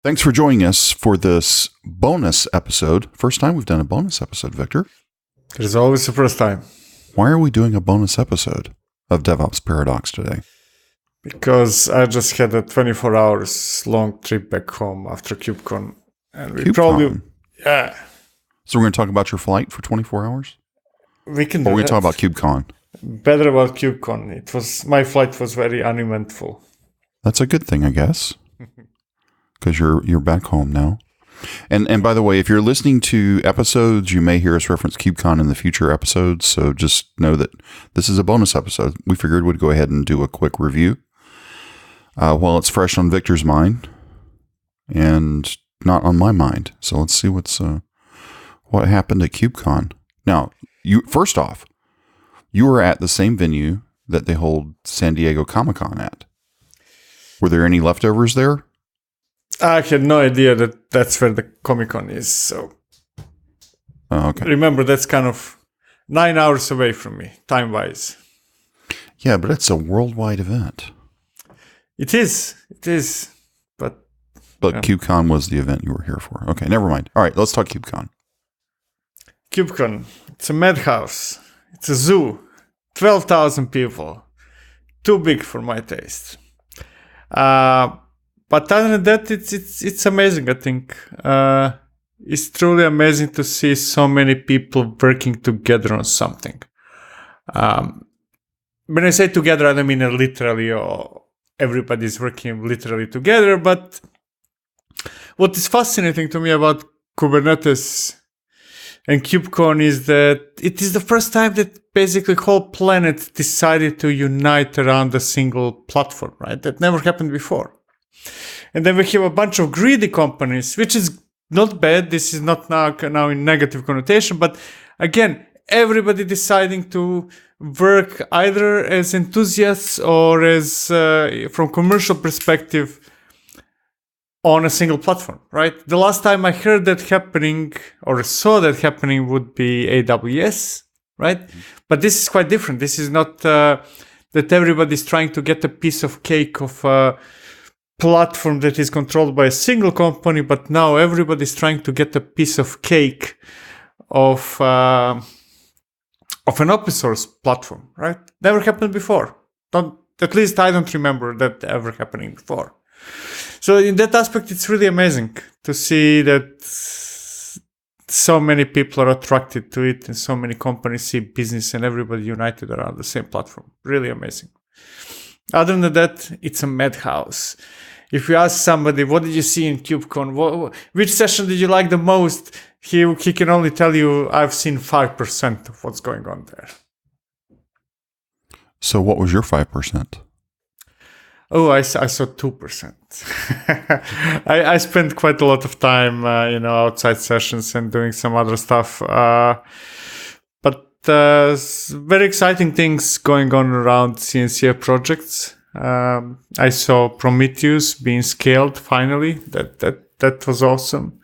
Thanks for joining us for this bonus episode. First time we've done a bonus episode, Victor. There's always the first time. Why are we doing a bonus episode of DevOps Paradox today? Because I just had a 24 hours long trip back home after KubeCon. And we KubeCon? probably... Yeah. So we're going to talk about your flight for 24 hours? We can Or do we're going to that. talk about KubeCon? Better about KubeCon. My flight was very uneventful. That's a good thing, I guess. Because you're back home now. And by the way, if you're listening to episodes, you may hear us reference KubeCon in the future episodes. So just know that this is a bonus episode. We figured we'd go ahead and do a quick review while it's fresh on Victor's mind and not on my mind. So let's see what happened at KubeCon. Now, first off, you were at the same venue that they hold San Diego Comic-Con at. Were there any leftovers there? I had no idea that that's where the Comic-Con is. So Okay. remember, that's kind of 9 hours away from me, time-wise. Yeah, but it's a worldwide event. It is. But yeah. KubeCon was the event you were here for. Okay, never mind. All right, let's talk KubeCon. KubeCon, it's a madhouse. It's a zoo. 12,000 people. Too big for my taste. But other than that, it's amazing, I think. It's truly amazing to see so many people working together on something. When I say together, I don't mean literally or everybody's working literally together, but what is fascinating to me about Kubernetes and KubeCon is that it is the first time that basically whole planet decided to unite around a single platform, right? That never happened before. And then we have a bunch of greedy companies, which is not bad. This is not now in negative connotation, but again, everybody deciding to work either as enthusiasts or as from commercial perspective on a single platform, right? The last time I heard that happening or saw that happening would be AWS, right? But this is quite different. This is not that everybody's trying to get a piece of cake of a platform that is controlled by a single company, but now everybody's trying to get a piece of cake of an open source platform, right? Never happened before. At least I don't remember that ever happening before. So in that aspect, it's really amazing to see that so many people are attracted to it and so many companies see business and everybody united around the same platform. Really amazing. Other than that, it's a madhouse. If you ask somebody, what did you see in KubeCon? Which session did you like the most? He can only tell you, I've seen 5% of what's going on there. So what was your 5%? Oh, I saw 2%. I spent quite a lot of time, outside sessions and doing some other stuff. But very exciting things going on around CNCF projects. I saw Prometheus being scaled finally. That was awesome.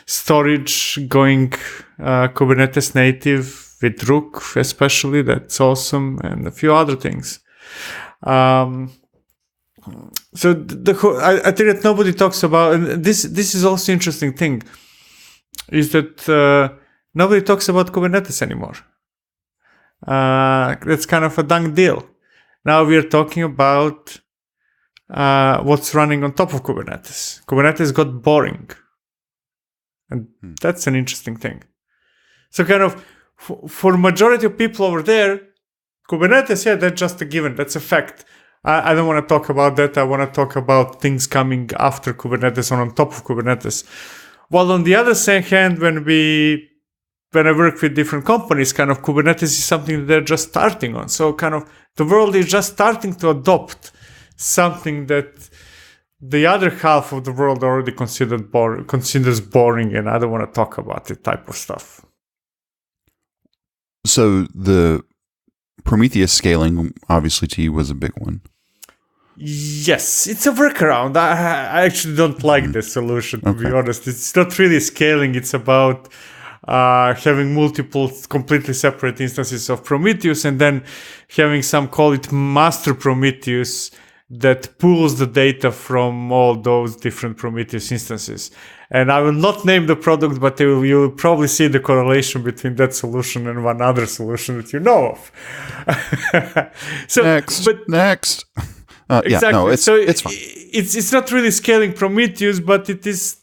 Storage going Kubernetes native with Rook, especially. That's awesome, and a few other things. So I think that nobody talks about, and this is also interesting thing, is that nobody talks about Kubernetes anymore. That's kind of a done deal. Now we are talking about what's running on top of Kubernetes. Kubernetes got boring, and that's an interesting thing. So kind of for majority of people over there, Kubernetes, yeah, that's just a given. That's a fact. I don't want to talk about that. I want to talk about things coming after Kubernetes or on top of Kubernetes. While on the other hand, when I work with different companies, kind of Kubernetes is something that they're just starting on. So kind of the world is just starting to adopt something that the other half of the world already considers boring, and I don't want to talk about it type of stuff. So the Prometheus scaling, obviously, to you was a big one. Yes, it's a workaround. I actually don't like this solution, to be honest. It's not really scaling. It's about having multiple completely separate instances of Prometheus and then having some call it master Prometheus that pulls the data from all those different Prometheus instances. And I will not name the product, but you'll probably see the correlation between that solution and one other solution that you know of. So, Next. exactly. Yeah, no, it's fine. It's not really scaling Prometheus, but it is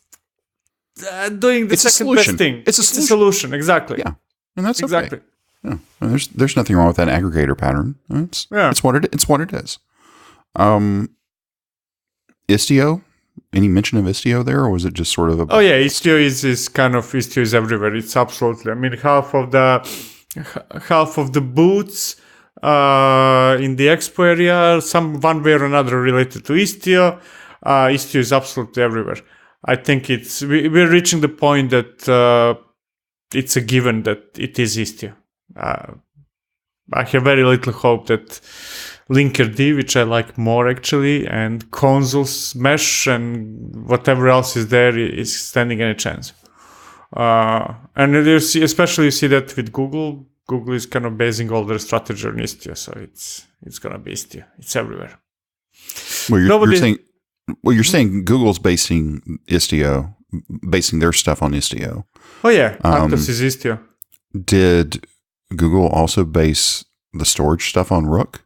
doing the second best thing. It's a solution. Exactly. Yeah, and that's okay. Exactly. Yeah, and there's nothing wrong with that aggregator pattern. It's what it is. Istio. Any mention of Istio there, or was it just sort of a? Oh yeah, Istio is everywhere. It's absolutely. I mean, half of the boots in the expo area, some one way or another related to Istio. Istio is absolutely everywhere. I think we're reaching the point that it's a given that it is Istio. I have very little hope that Linkerd, which I like more actually, and Consoles Mesh and whatever else is there is standing any chance. And you see that with Google. Google is kind of basing all their strategy on Istio, so it's gonna be Istio. It's everywhere. Well, you're saying Google's basing their stuff on Istio. Oh yeah, Aptos is Istio. Did Google also base the storage stuff on Rook?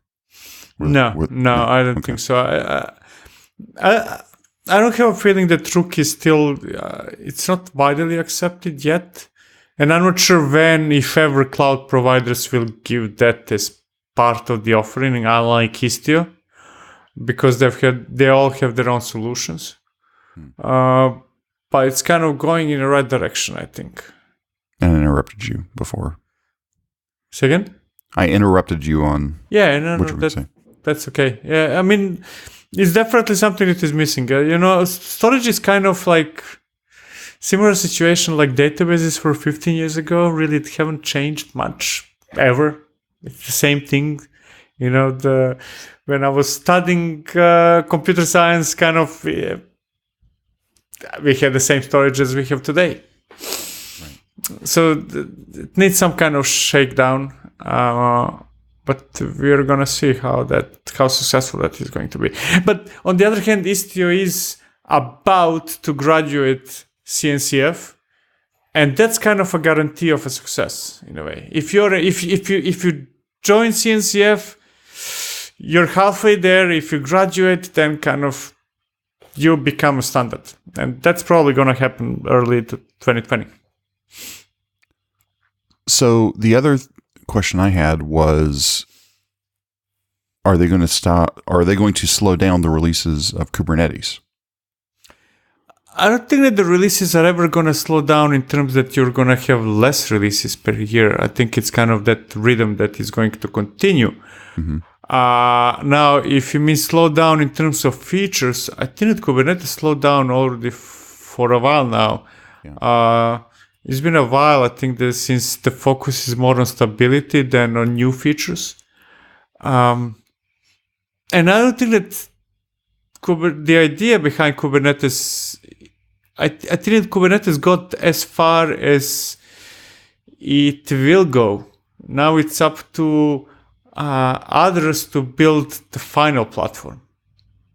No, I don't think so. I don't have a feeling that Rook is still. It's not widely accepted yet, and I'm not sure when, if ever, cloud providers will give that as part of the offering. Unlike Istio, because they all have their own solutions. But it's kind of going in the right direction, I think. And I interrupted you before. Say again? I interrupted you on. Yeah, no, that's okay. Yeah, I mean, it's definitely something that is missing. Storage is kind of like similar situation like databases for 15 years ago. Really, it haven't changed much ever. It's the same thing. When I was studying computer science, kind of, we had the same storage as we have today. Right. So it needs some kind of shakedown. But we're gonna see how successful that is going to be. But on the other hand, Istio is about to graduate CNCF, and that's kind of a guarantee of a success in a way. If you join CNCF, you're halfway there. If you graduate, then kind of you become a standard, and that's probably gonna happen early to 2020. So the other question I had was, are they going to slow down the releases of Kubernetes? I don't think that the releases are ever going to slow down in terms that you're going to have less releases per year. I think it's kind of that rhythm that is going to continue. Mm-hmm. Now, if you mean slow down in terms of features, I think that Kubernetes slowed down already for a while now. Yeah. It's been a while, I think, that since the focus is more on stability than on new features. And I don't think that the idea behind Kubernetes, I think that Kubernetes got as far as it will go. Now it's up to others to build the final platform,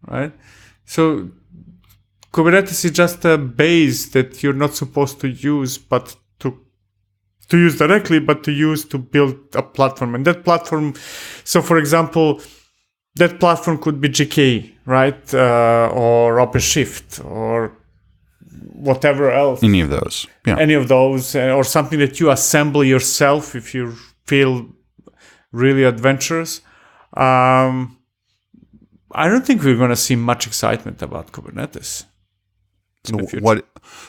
right? So Kubernetes is just a base that you're not supposed to use, but to use directly, but to use to build a platform. And that platform, so for example, that platform could be GKE, right? Or OpenShift, or whatever else. Any of those. Yeah. Any of those, or something that you assemble yourself if you feel really adventurous. I don't think we're going to see much excitement about Kubernetes.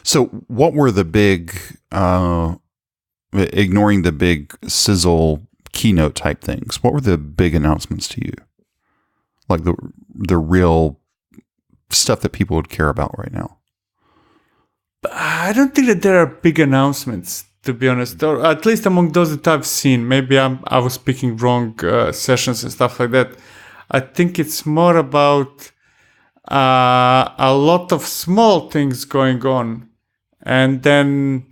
So what were the big, ignoring the big sizzle keynote type things, what were the big announcements to you? Like the real stuff that people would care about right now? I don't think that there are big announcements, to be honest, or at least among those that I've seen. Maybe I was picking wrong sessions and stuff like that. I think it's more about a lot of small things going on, and then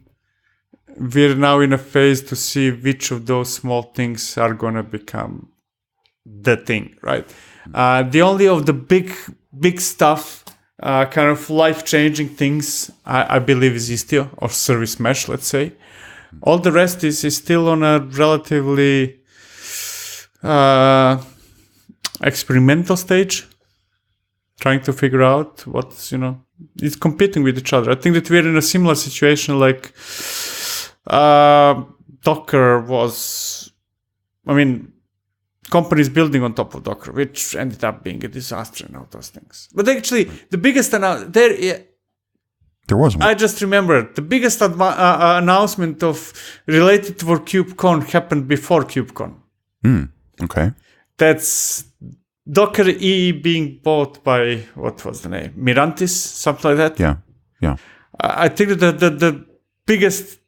we're now in a phase to see which of those small things are going to become the thing, right? The only of the big stuff, kind of life-changing things, I believe is Istio or Service Mesh, let's say. All the rest is still on a relatively experimental stage, trying to figure out what's, it's competing with each other. I think that we're in a similar situation like Docker was, companies building on top of Docker, which ended up being a disaster and all those things. But actually, the biggest there was one. I just remembered the biggest announcement related to KubeCon happened before KubeCon. Okay. That's Docker E being bought by, what was the name? Mirantis, something like that. Yeah. I think that the biggest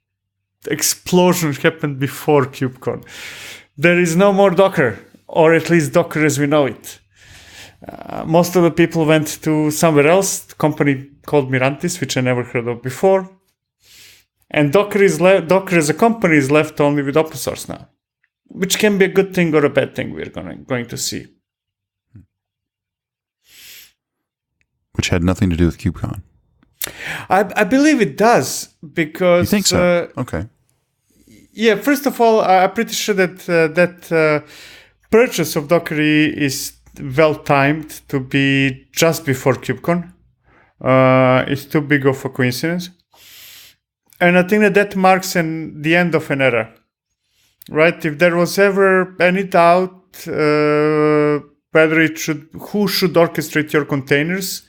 explosion happened before KubeCon. There is no more Docker, or at least Docker as we know it. Most of the people went to somewhere else, a company called Mirantis, which I never heard of before. And Docker as a company is left only with open source now, which can be a good thing or a bad thing. We're going to see. Which had nothing to do with KubeCon. I believe it does, because... You think so? Okay. Yeah, first of all, I'm pretty sure that purchase of Docker is well-timed to be just before KubeCon. It's too big of a coincidence. And I think that marks the end of an era. Right? If there was ever any doubt who should orchestrate your containers,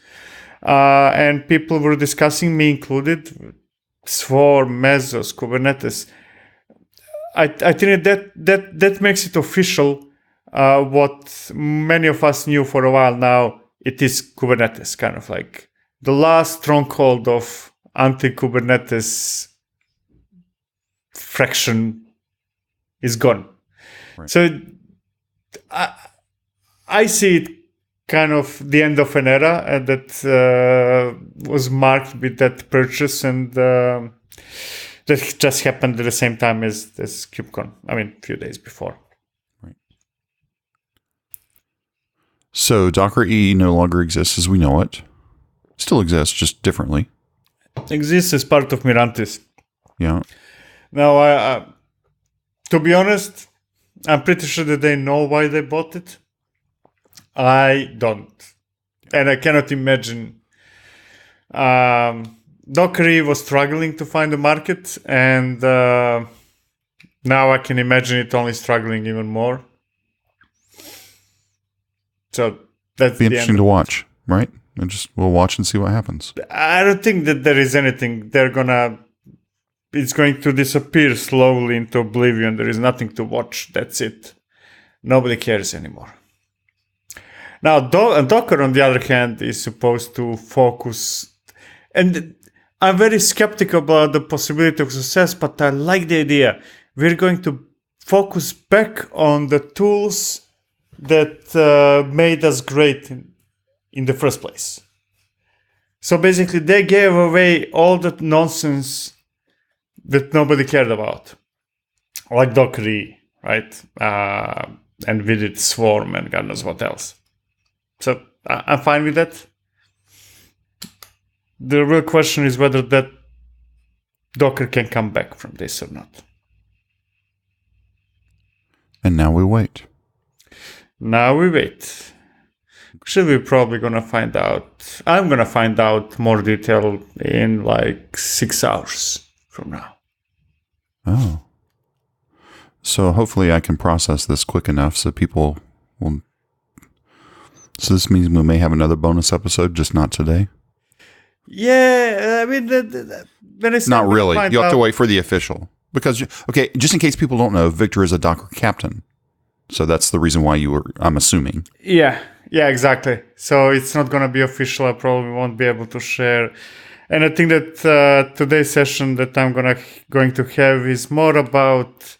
and people were discussing, me included, Swarm, Mesos, Kubernetes. I think that makes it official. What many of us knew for a while now, it is Kubernetes, kind of like the last stronghold of anti-Kubernetes fraction is gone. Right. So I see it kind of the end of an era that was marked with that purchase, and that just happened at the same time as KubeCon. A few days before. Right. So Docker E no longer exists as we know it. Still exists, just differently. Exists as part of Mirantis. Yeah. Now, to be honest, I'm pretty sure that they know why they bought it. I don't. And I cannot imagine. Docker E was struggling to find a market, and now I can imagine it only struggling even more. So that's be interesting to watch, right? And we'll watch and see what happens. I don't think that there is anything it's going to disappear slowly into oblivion. There is nothing to watch. That's it. Nobody cares anymore. Now, Docker, on the other hand, is supposed to focus, and I'm very skeptical about the possibility of success, but I like the idea. We're going to focus back on the tools that made us great in the first place. So basically, they gave away all that nonsense that nobody cared about, like Docker E, right? And with it, Swarm and God knows what else. So I'm fine with that. The real question is whether that Docker can come back from this or not. And now we wait. Now we wait. Actually, we're probably going to find out. I'm going to find out more detail in like 6 hours from now. Oh. So hopefully I can process this quick enough so people will... So this means we may have another bonus episode, just not today? Yeah, when it's not really. You have to wait for the official. Because, just in case people don't know, Viktor is a Docker captain. So that's the reason why I'm assuming. Yeah, exactly. So it's not going to be official. I probably won't be able to share. And I think that today's session that I'm going to have is more about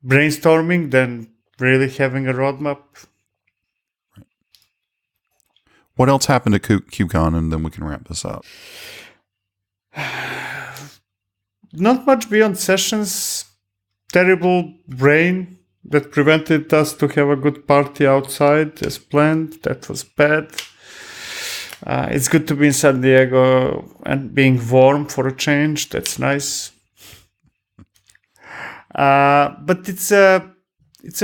brainstorming than really having a roadmap. What else happened at KubeCon, and then we can wrap this up? Not much beyond sessions. Terrible rain that prevented us to have a good party outside as planned. That was bad. It's good to be in San Diego and being warm for a change. That's nice. But it's a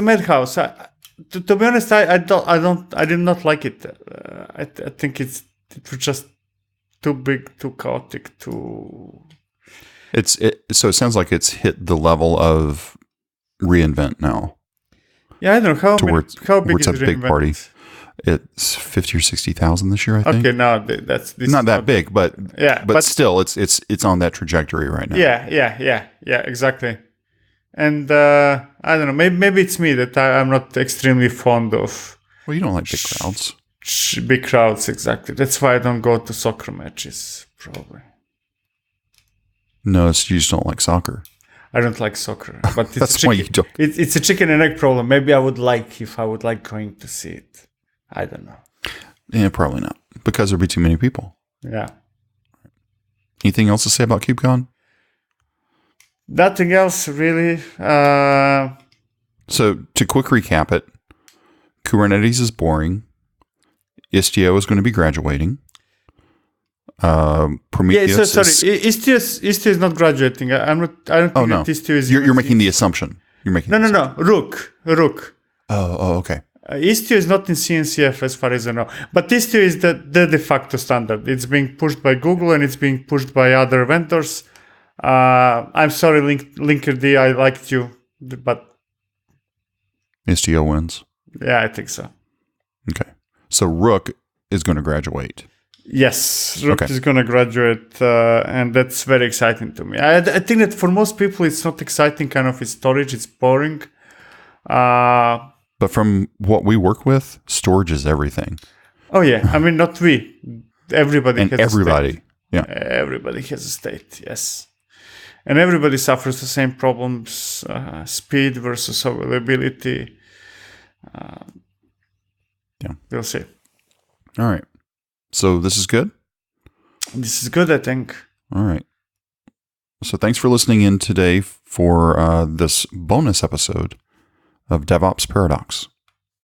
madhouse. To be honest, I did not like it. I think it was just too big, too chaotic, too. So it sounds like it's hit the level of reInvent now. Yeah, I don't know how big it's is a big reInvent? party. It's 50 or 60,000 this year, I think. Okay, now this Not that big, but yeah, but still, it's on that trajectory right now. Yeah, exactly. And I don't know, maybe it's me that I'm not extremely fond of Well, you don't like big crowds. big crowds, exactly. That's why I don't go to soccer matches, probably. No, you just don't like soccer. I don't like soccer, but it's That's why you don't. It's a chicken and egg problem. Maybe I would like if I would like going to see it. I don't know. Yeah, probably not, because there'd be too many people. Yeah. Anything else to say about KubeCon? Nothing else really. So to quick recap it, Kubernetes is boring. Istio is going to be graduating. Prometheus. Yeah, sorry. Istio is not graduating. I don't think that Istio is. You're making the assumption. You're making. No. Rook. Oh, okay. Istio is not in CNCF as far as I know, but Istio is the de facto standard. It's being pushed by Google and it's being pushed by other vendors. I'm sorry, Linkerd, I liked you, but Istio wins. Yeah, I think so. Okay, so Rook is going to graduate. Yes, Rook is going to graduate, and that's very exciting to me. I think that for most people, it's not exciting. Kind of, it's storage. It's boring. But from what we work with, storage is everything. Oh yeah, I mean not we. Everybody and has everybody. A state. Yeah, everybody has a state. Yes, and everybody suffers the same problems: speed versus availability. Yeah, we'll see. All right. So this is good? This is good, I think. All right. So thanks for listening in today for this bonus episode of DevOps Paradox.